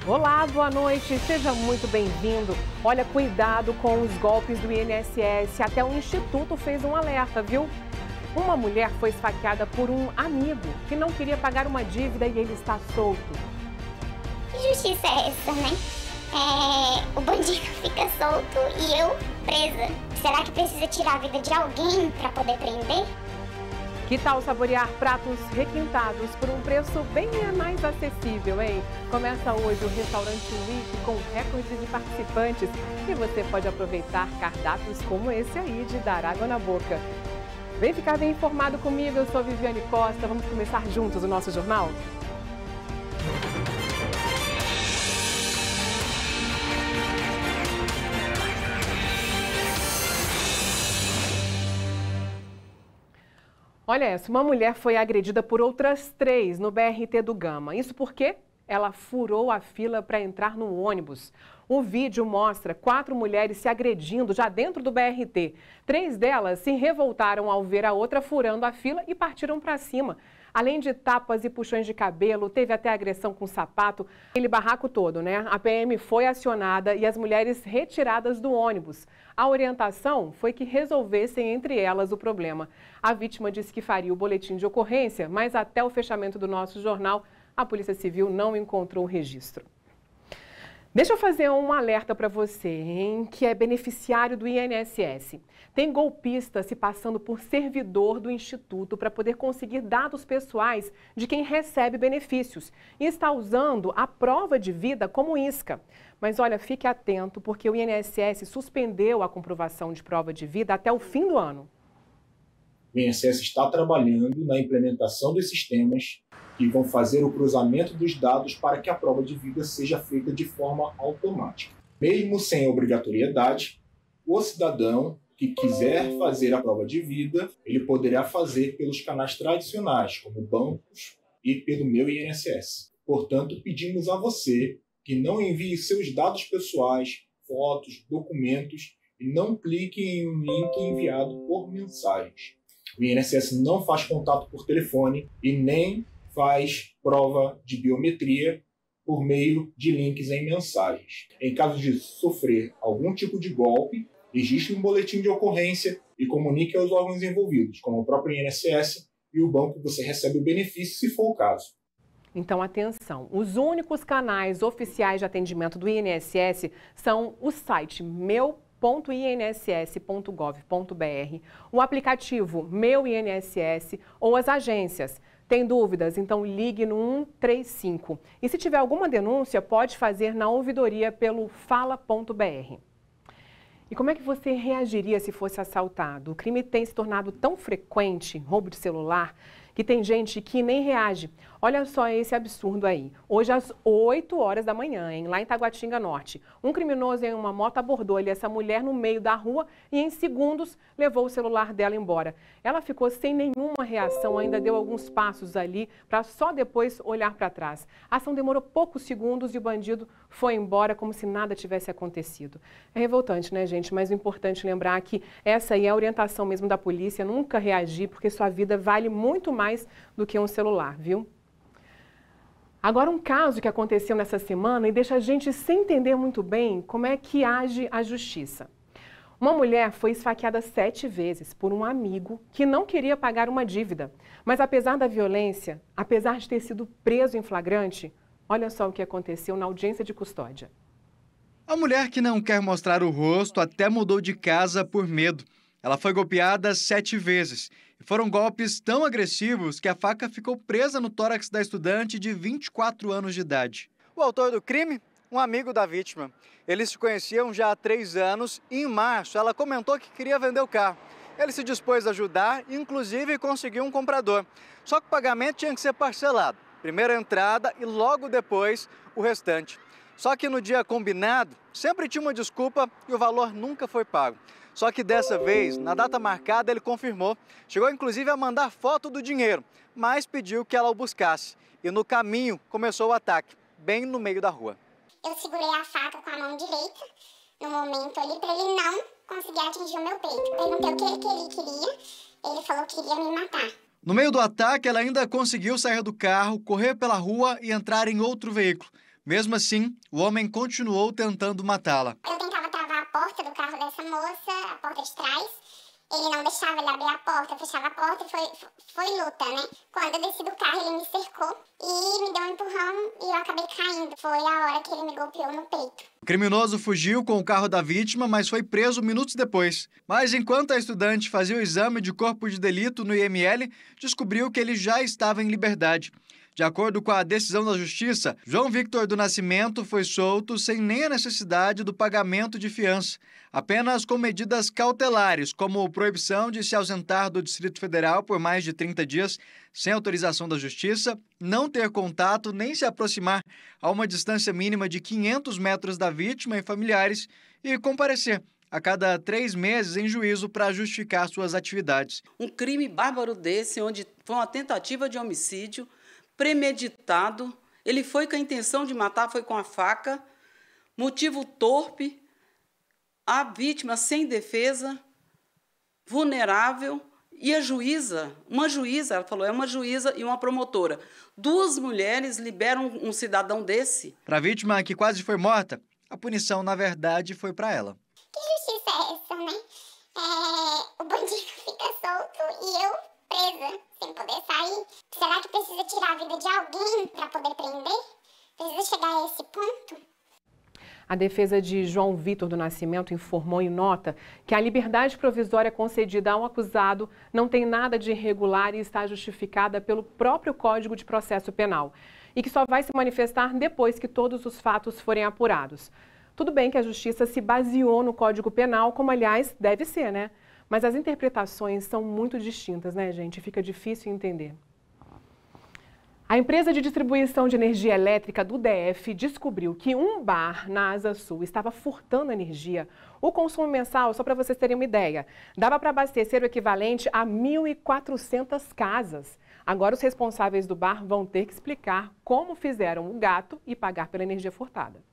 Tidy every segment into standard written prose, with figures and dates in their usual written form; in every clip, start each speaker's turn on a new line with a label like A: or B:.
A: Olá, boa noite, seja muito bem-vindo. Olha, cuidado com os golpes do INSS, até o Instituto fez um alerta, viu? Uma mulher foi esfaqueada por um amigo que não queria pagar uma dívida e ele está solto.
B: Que justiça é essa, né? O bandido fica solto e eu presa. Será que precisa tirar a vida de alguém para poder prender?
A: Que tal saborear pratos requintados por um preço bem mais acessível, hein? Começa hoje o Restaurante Week com recorde de participantes e você pode aproveitar cardápios como esse aí de dar água na boca. Vem ficar bem informado comigo, eu sou a Viviane Costa, vamos começar juntos o nosso jornal? Olha essa, uma mulher foi agredida por outras 3 no BRT do Gama. Isso porque ela furou a fila para entrar no ônibus. O vídeo mostra 4 mulheres se agredindo já dentro do BRT. 3 delas se revoltaram ao ver a outra furando a fila e partiram para cima. Além de tapas e puxões de cabelo, teve até agressão com sapato, aquele barraco todo, né? A PM foi acionada e as mulheres retiradas do ônibus. A orientação foi que resolvessem entre elas o problema. A vítima disse que faria o boletim de ocorrência, mas até o fechamento do nosso jornal, a Polícia Civil não encontrou o registro. Deixa eu fazer um alerta para você, hein, que é beneficiário do INSS. Tem golpista se passando por servidor do Instituto para poder conseguir dados pessoais de quem recebe benefícios e está usando a prova de vida como isca. Mas olha, fique atento porque o INSS suspendeu a comprovação de prova de vida até o fim do ano.
C: O INSS está trabalhando na implementação dos sistemas que vão fazer o cruzamento dos dados para que a prova de vida seja feita de forma automática. Mesmo sem obrigatoriedade, o cidadão que quiser fazer a prova de vida, ele poderá fazer pelos canais tradicionais, como bancos e pelo Meu INSS. Portanto, pedimos a você que não envie seus dados pessoais, fotos, documentos e não clique em um link enviado por mensagens. O INSS não faz contato por telefone e nem faz prova de biometria por meio de links em mensagens. Em caso de sofrer algum tipo de golpe, registre um boletim de ocorrência e comunique aos órgãos envolvidos, como o próprio INSS e o banco que você recebe o benefício, se for o caso.
A: Então, atenção, os únicos canais oficiais de atendimento do INSS são o site meu.inss.gov.br, o aplicativo Meu INSS ou as agências. Tem dúvidas? Então ligue no 135. E se tiver alguma denúncia, pode fazer na ouvidoria pelo fala.br. E como é que você reagiria se fosse assaltado? O crime tem se tornado tão frequente, roubo de celular, que tem gente que nem reage. Olha só esse absurdo aí. Hoje às 8 horas da manhã, lá em Taguatinga Norte, um criminoso em uma moto abordou essa mulher no meio da rua e em segundos levou o celular dela embora. Ela ficou sem nenhuma reação, ainda deu alguns passos ali para só depois olhar para trás. A ação demorou poucos segundos e o bandido foi embora como se nada tivesse acontecido. É revoltante, né, gente? Mas o importante é lembrar que essa aí é a orientação mesmo da polícia, nunca reagir, porque sua vida vale muito mais do que um celular, viu? Agora, um caso que aconteceu nessa semana e deixa a gente sem entender muito bem como é que age a justiça. Uma mulher foi esfaqueada 7 vezes por um amigo que não queria pagar uma dívida. Mas apesar da violência, apesar de ter sido preso em flagrante, olha só o que aconteceu na audiência de custódia.
D: A mulher que não quer mostrar o rosto até mudou de casa por medo. Ela foi golpeada 7 vezes. E foram golpes tão agressivos que a faca ficou presa no tórax da estudante de 24 anos de idade. O autor do crime? Um amigo da vítima. Eles se conheciam já há 3 anos e em março ela comentou que queria vender o carro. Ele se dispôs a ajudar e inclusive conseguiu um comprador. Só que o pagamento tinha que ser parcelado. Primeiro a entrada e logo depois o restante. Só que no dia combinado, sempre tinha uma desculpa e o valor nunca foi pago. Só que dessa vez, na data marcada, ele confirmou. Chegou inclusive a mandar foto do dinheiro, mas pediu que ela o buscasse. E no caminho começou o ataque, bem no meio da rua.
B: Eu segurei a faca com a mão direita, no momento ali, para ele não conseguir atingir o meu peito. Perguntei o que ele queria, ele falou que queria me matar.
D: No meio do ataque, ela ainda conseguiu sair do carro, correr pela rua e entrar em outro veículo. Mesmo assim, o homem continuou tentando matá-la.
B: Eu tentava travar a porta do carro dessa moça, a porta de trás. Ele não deixava ele abrir a porta, eu fechava a porta e foi luta, né? Quando eu desci do carro, ele me cercou e me deu um empurrão e eu acabei caindo. Foi a hora que ele me golpeou no peito.
D: O criminoso fugiu com o carro da vítima, mas foi preso minutos depois. Mas enquanto a estudante fazia o exame de corpo de delito no IML, descobriu que ele já estava em liberdade. De acordo com a decisão da Justiça, João Victor do Nascimento foi solto sem nem a necessidade do pagamento de fiança, apenas com medidas cautelares, como proibição de se ausentar do Distrito Federal por mais de 30 dias, sem autorização da Justiça, não ter contato nem se aproximar a uma distância mínima de 500 metros da vítima e familiares e comparecer a cada 3 meses em juízo para justificar suas atividades.
E: Um crime bárbaro desse, onde foi uma tentativa de homicídio, premeditado, ele foi com a intenção de matar, foi com a faca, motivo torpe, a vítima sem defesa, vulnerável, e a juíza, ela falou, é uma juíza e uma promotora. 2 mulheres liberam um cidadão desse.
D: Para a vítima que quase foi morta, a punição, na verdade, foi para ela.
B: Que justiça é essa, né? O bandido fica solto e eu presa, sem poder sair. Será que precisa tirar a vida de alguém para poder prender? Precisa chegar a esse ponto?
A: A defesa de João Victor do Nascimento informou em nota que a liberdade provisória concedida a um acusado não tem nada de irregular e está justificada pelo próprio Código de Processo Penal e que só vai se manifestar depois que todos os fatos forem apurados. Tudo bem que a Justiça se baseou no Código Penal, como aliás deve ser, né? Mas as interpretações são muito distintas, né, gente? Fica difícil entender. A empresa de distribuição de energia elétrica do DF descobriu que um bar na Asa Sul estava furtando energia. O consumo mensal, só para vocês terem uma ideia, dava para abastecer o equivalente a 1.400 casas. Agora os responsáveis do bar vão ter que explicar como fizeram o gato e pagar pela energia furtada.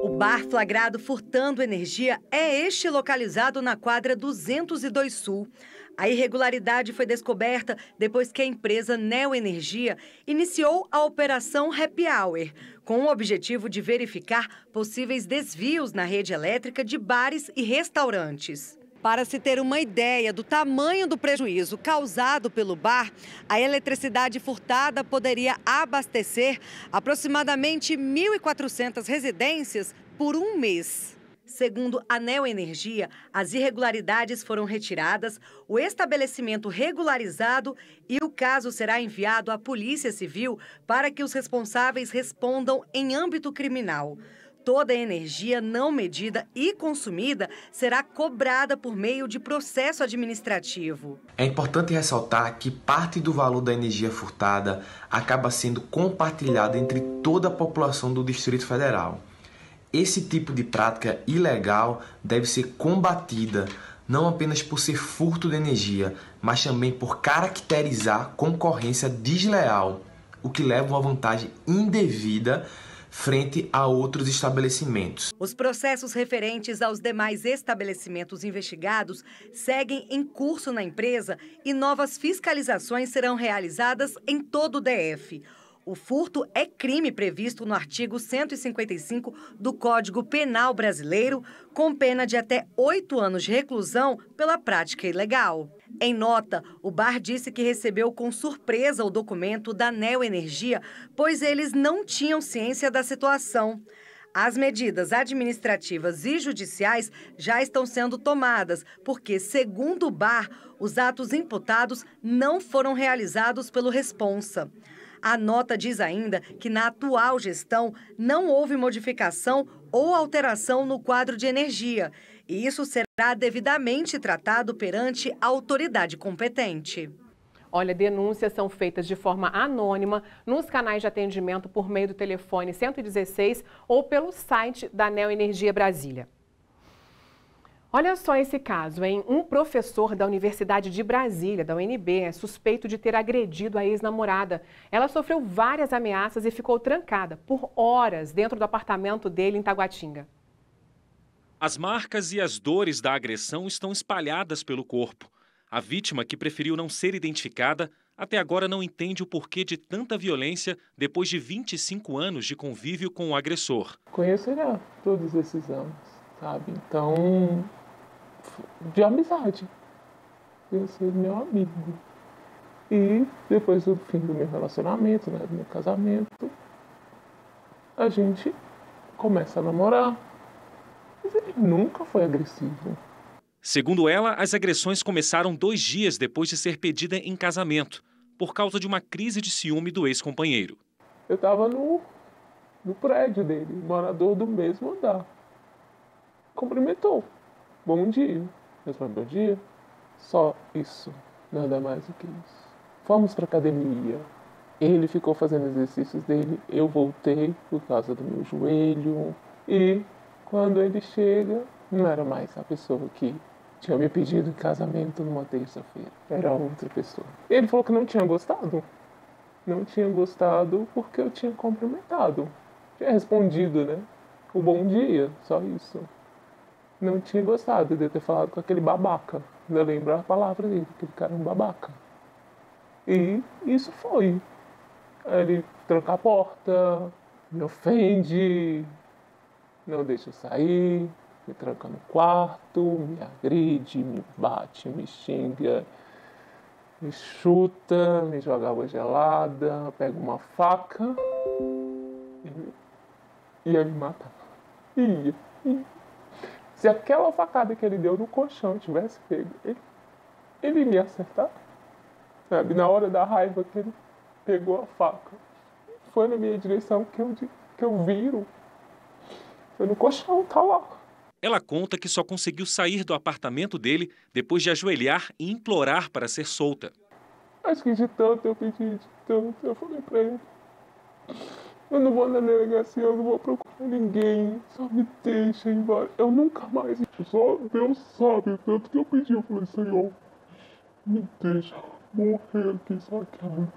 F: O bar flagrado furtando energia é este localizado na quadra 202 Sul. A irregularidade foi descoberta depois que a empresa Neoenergia iniciou a operação Happy Hour, com o objetivo de verificar possíveis desvios na rede elétrica de bares e restaurantes. Para se ter uma ideia do tamanho do prejuízo causado pelo bar, a eletricidade furtada poderia abastecer aproximadamente 1.400 residências por um mês. Segundo a Neoenergia, as irregularidades foram retiradas, o estabelecimento regularizado e o caso será enviado à Polícia Civil para que os responsáveis respondam em âmbito criminal. Toda a energia não medida e consumida será cobrada por meio de processo administrativo.
G: É importante ressaltar que parte do valor da energia furtada acaba sendo compartilhada entre toda a população do Distrito Federal. Esse tipo de prática ilegal deve ser combatida não apenas por ser furto de energia, mas também por caracterizar concorrência desleal, o que leva a uma vantagem indevida frente a outros estabelecimentos.
F: Os processos referentes aos demais estabelecimentos investigados seguem em curso na empresa e novas fiscalizações serão realizadas em todo o DF. O furto é crime previsto no artigo 155 do Código Penal Brasileiro, com pena de até 8 anos de reclusão pela prática ilegal. Em nota, o bar disse que recebeu com surpresa o documento da Neoenergia, pois eles não tinham ciência da situação. As medidas administrativas e judiciais já estão sendo tomadas, porque, segundo o bar, os atos imputados não foram realizados pelo responsa. A nota diz ainda que na atual gestão não houve modificação ou alteração no quadro de energia, e isso será devidamente tratado perante a autoridade competente.
A: Olha, denúncias são feitas de forma anônima nos canais de atendimento por meio do telefone 116 ou pelo site da Neoenergia Brasília. Olha só esse caso, hein? Um professor da Universidade de Brasília, da UNB, é suspeito de ter agredido a ex-namorada. Ela sofreu várias ameaças e ficou trancada por horas dentro do apartamento dele em Taguatinga.
H: As marcas e as dores da agressão estão espalhadas pelo corpo. A vítima, que preferiu não ser identificada, até agora não entende o porquê de tanta violência depois de 25 anos de convívio com o agressor.
I: Conheço ele há todos esses anos, sabe? Então, de amizade. Eu sou meu amigo. E depois do fim do meu relacionamento, né, do meu casamento, a gente começa a namorar. Mas ele nunca foi agressivo.
H: Segundo ela, as agressões começaram 2 dias depois de ser pedida em casamento, por causa de uma crise de ciúme do ex-companheiro.
I: Eu estava no prédio dele, morador do mesmo andar. Cumprimentou. Bom dia. Eu falei, bom dia. Só isso, nada mais do que isso. Fomos para academia. Ele ficou fazendo exercícios dele, eu voltei por causa do meu joelho. E quando ele chega, não era mais a pessoa que tinha me pedido em casamento numa terça-feira. Era outra pessoa. Ele falou que não tinha gostado. Não tinha gostado porque eu tinha cumprimentado. Tinha respondido, né? O bom dia, só isso. Não tinha gostado de eu ter falado com aquele babaca. Eu lembro a palavra dele, aquele cara é um babaca. E isso foi. Ele tranca a porta, me ofende, não deixa eu sair, me tranca no quarto, me agride, me bate, me xinga, me chuta, me joga água gelada, pega uma faca e ia me matar. Ia. Se aquela facada que ele deu no colchão tivesse pego, ele me ia acertar. Sabe? Na hora da raiva que ele pegou a faca, foi na minha direção que eu viro. Foi no colchão, tá lá.
H: Ela conta que só conseguiu sair do apartamento dele depois de ajoelhar e implorar para ser solta.
I: Acho que de tanto eu pedi, de tanto, eu falei pra ele, eu não vou na delegacia, eu não vou procurar ninguém, só me deixa ir embora. Eu nunca mais, só Deus sabe, tanto que eu pedi, eu falei, Senhor, me deixa morrer aqui, só cara.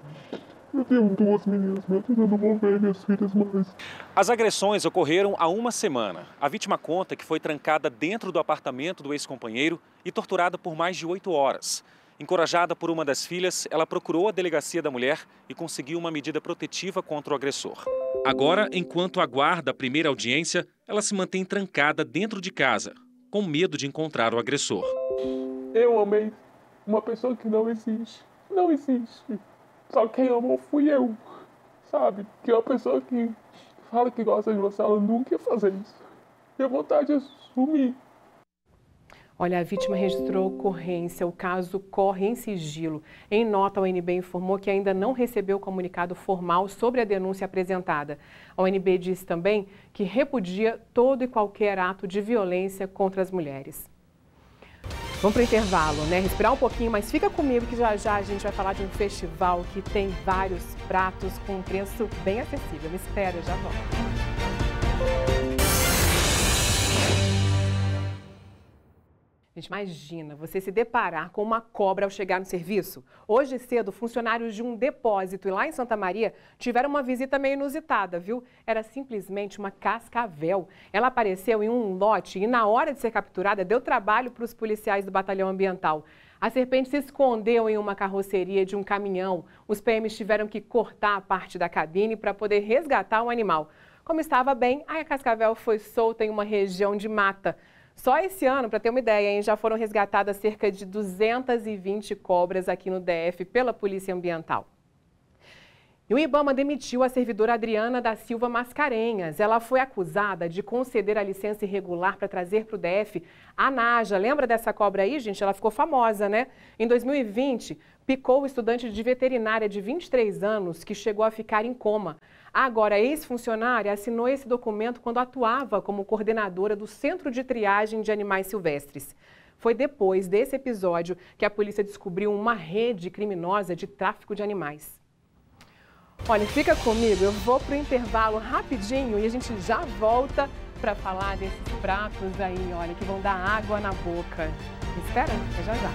I: Eu tenho 2 meninas, meu Deus, eu não vou ver minhas filhas mais.
H: As agressões ocorreram há 1 semana. A vítima conta que foi trancada dentro do apartamento do ex-companheiro e torturada por mais de 8 horas. Encorajada por uma das filhas, ela procurou a delegacia da mulher e conseguiu uma medida protetiva contra o agressor. Agora, enquanto aguarda a primeira audiência, ela se mantém trancada dentro de casa, com medo de encontrar o agressor.
I: Eu amei uma pessoa que não existe. Não existe. Só quem amou fui eu, sabe? Que é uma pessoa que fala que gosta de você, ela nunca ia fazer isso. E a vontade é sumir.
A: Olha, a vítima registrou ocorrência, o caso corre em sigilo. Em nota, a ONB informou que ainda não recebeu comunicado formal sobre a denúncia apresentada. A ONB disse também que repudia todo e qualquer ato de violência contra as mulheres. Vamos para o intervalo, né? Respirar um pouquinho, mas fica comigo que já já a gente vai falar de um festival que tem vários pratos com um preço bem acessível. Me espera, eu já volto. Gente, imagina você se deparar com uma cobra ao chegar no serviço. Hoje cedo, funcionários de um depósito lá em Santa Maria tiveram uma visita meio inusitada, viu? Era simplesmente uma cascavel. Ela apareceu em um lote e na hora de ser capturada deu trabalho para os policiais do batalhão ambiental. A serpente se escondeu em uma carroceria de um caminhão. Os PMs tiveram que cortar a parte da cabine para poder resgatar o animal. Como estava bem, a cascavel foi solta em uma região de mata. Só esse ano, para ter uma ideia, hein, já foram resgatadas cerca de 220 cobras aqui no DF pela Polícia Ambiental. E o IBAMA demitiu a servidora Adriana da Silva Mascarenhas. Ela foi acusada de conceder a licença irregular para trazer para o DF a Naja. Lembra dessa cobra aí, gente? Ela ficou famosa, né? Em 2020, picou o estudante de veterinária de 23 anos que chegou a ficar em coma. Agora, a ex-funcionária assinou esse documento quando atuava como coordenadora do Centro de Triagem de Animais Silvestres. Foi depois desse episódio que a polícia descobriu uma rede criminosa de tráfico de animais. Olha, fica comigo, eu vou para o intervalo rapidinho e a gente já volta para falar desses pratos aí, olha, que vão dar água na boca. Me espera, já já.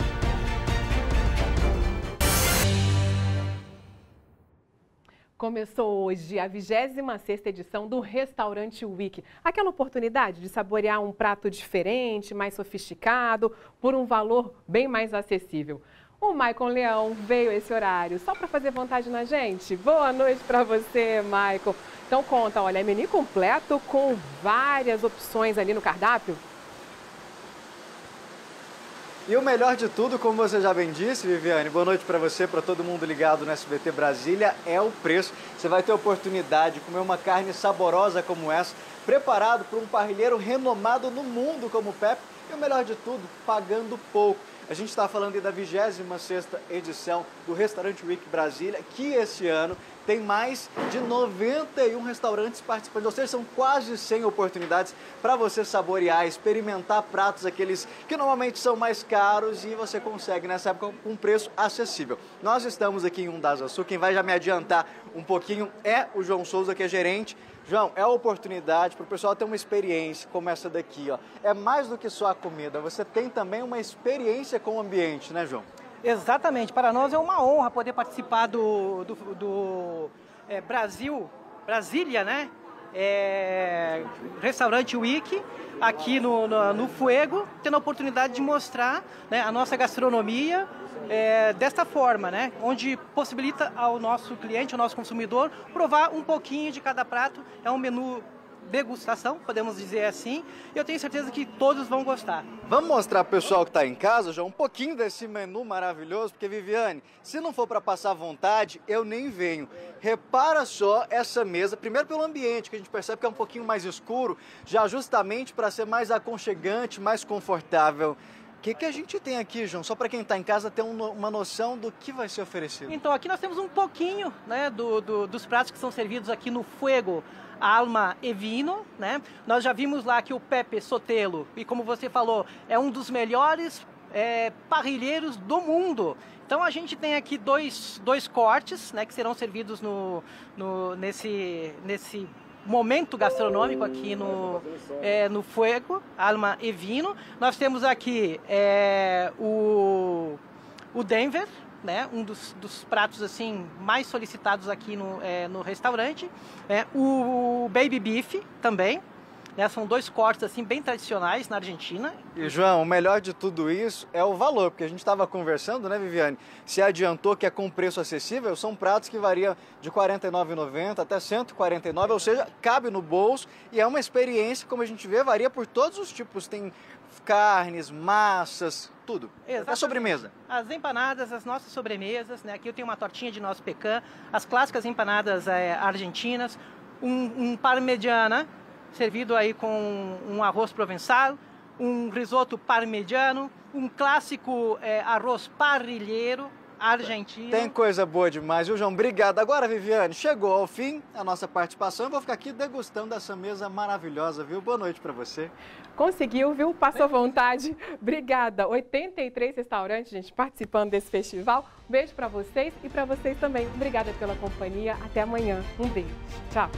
A: Começou hoje a 26ª edição do Restaurante Week. Aquela oportunidade de saborear um prato diferente, mais sofisticado, por um valor bem mais acessível. O Maicon Leão veio esse horário só para fazer vontade na gente. Boa noite para você, Maicon. Então conta, olha, é menu completo com várias opções ali no cardápio.
D: E o melhor de tudo, como você já bem disse, Viviane, boa noite para você, para todo mundo ligado no SBT Brasília, é o preço. Você vai ter a oportunidade de comer uma carne saborosa como essa, preparado por um parrilheiro renomado no mundo como o Pepe, e o melhor de tudo, pagando pouco. A gente está falando aí da 26ª edição do Restaurante Week Brasília, que esse ano tem mais de 91 restaurantes participando, ou seja, são quase 100 oportunidades para você saborear, experimentar pratos aqueles que normalmente são mais caros e você consegue nessa época com um preço acessível. Nós estamos aqui em Undazaçu, quem vai já me adiantar um pouquinho é o João Souza, que é gerente. João, é a oportunidade para o pessoal ter uma experiência como essa daqui, ó. É mais do que só a comida, você tem também uma experiência com o ambiente, né, João?
J: Exatamente, para nós é uma honra poder participar do Brasília, né? Restaurante Week, aqui no Fuego, tendo a oportunidade de mostrar, né, a nossa gastronomia desta forma, né? Onde possibilita ao nosso cliente, ao nosso consumidor, provar um pouquinho de cada prato. É um menu degustação, podemos dizer assim, e eu tenho certeza que todos vão gostar.
D: Vamos mostrar para o pessoal que está em casa, já um pouquinho desse menu maravilhoso, porque, Viviane, se não for para passar vontade, eu nem venho. Repara só essa mesa, primeiro pelo ambiente, que a gente percebe que é um pouquinho mais escuro, já justamente para ser mais aconchegante, mais confortável. O que a gente tem aqui, João? Só para quem está em casa ter uma noção do que vai ser oferecido.
J: Então, aqui nós temos um pouquinho, né, dos pratos que são servidos aqui no Fuego, Alma e Vino, né? Nós já vimos lá que o Pepe Sotelo, e como você falou, é um dos melhores parrilheiros do mundo. Então a gente tem aqui dois cortes, né, que serão servidos nesse momento gastronômico aqui no Fuego, Alma e Vino. Nós temos aqui o Denver, né, um dos pratos assim mais solicitados aqui no restaurante, o Baby Beef também, né, são dois cortes assim bem tradicionais na Argentina.
D: E João, o melhor de tudo isso é o valor, porque a gente estava conversando, né, Viviane, se adiantou que é com preço acessível, são pratos que variam de R$ 49,90 até R$ 149, ou seja, cabe no bolso e é uma experiência, como a gente vê, varia por todos os tipos, tem carnes, massas, tudo.
J: Exatamente.
D: É sobremesa.
J: As empanadas, as nossas sobremesas, né? Aqui eu tenho uma tortinha de noz pecan, as clássicas empanadas argentinas, um parmegiana, servido aí com um arroz provençal, um risoto parmegiano, um clássico arroz parrilheiro argentino.
D: Tem coisa boa demais, viu, João? Obrigado. Agora, Viviane, chegou ao fim a nossa participação. Eu vou ficar aqui degustando essa mesa maravilhosa, viu? Boa noite para você.
A: Conseguiu, viu? Passou vontade. Obrigada. 83 restaurantes, gente, participando desse festival. Beijo para vocês e para vocês também. Obrigada pela companhia. Até amanhã. Um beijo. Tchau.